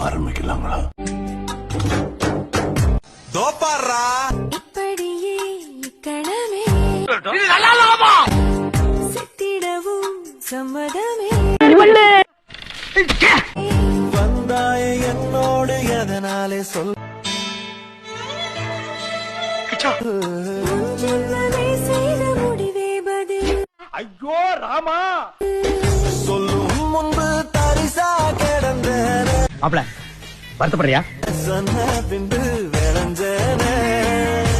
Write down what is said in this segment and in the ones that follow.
ஆரம்பிக்கலாங்களா? தோப்பாரா இப்படியே இக்கணமே செத்திடவும் சம்மதமே வந்தாய என்னோடு எதனாலே சொல் ஜென்மமே செய்த முடிவே பதில் ஐயோ ராமா சொல்லும் முன்பு தரிசா கிடந்தன மாப்ள வருத்தப்படுறியா? சொன்ன பின்பு விளைஞ்சன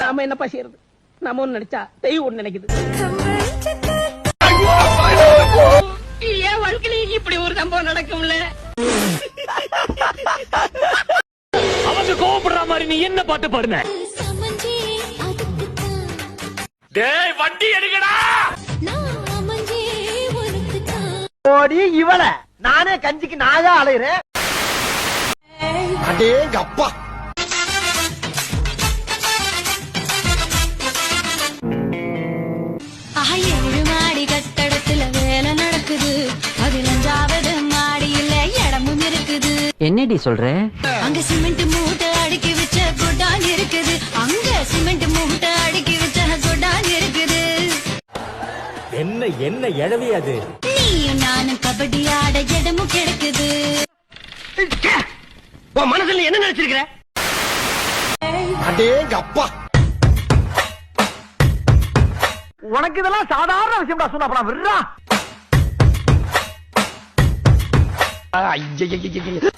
நாம என்னப்பா செய்யறது? நாம ஒண்ணு நினைச்சா தெய்வம் ஒண்ணு நினைக்குது. என் வாழ்க்கையில இப்படி ஒரு சம்பவம் நடக்கும்ல. அவங்க கோவப்படுற மாதிரி நீ என்ன பாட்டு பாடுன? சமஞ்சே அதுக்குத்தான் டேய் வண்டி எடுக்கடா. நான் அமைஞ்சே உனக்குத்தான் ஓடி இவள நானே கஞ்சிக்கு நாயா அலையறேன். அடேங்க அப்பா ஏழு மாடி கட்டடத்துல வேலை நடக்குது. 15வது மாடியில இடமும் இருக்குது. என்னடி சொல்ற? அங்க சிமெண்ட் மூட்டை அடுக்கி வச்ச குடான் இருக்குது. அங்க சிமெண்ட் மூட்டை அடுக்கி வச்ச குடான் இருக்குது. என்ன என்ன எழவி அது? நீயும் நானும் கபடி ஆட இடமும் கிடைக்குது. உன் மனசுல என்ன நினைச்சிருக்கிற? அடேங்க அப்பா உனக்கு இதெல்லாம் சாதாரண விஷயம்டா. சொன்னா அப்ப நான் விடுறா. ஐயையையையைய.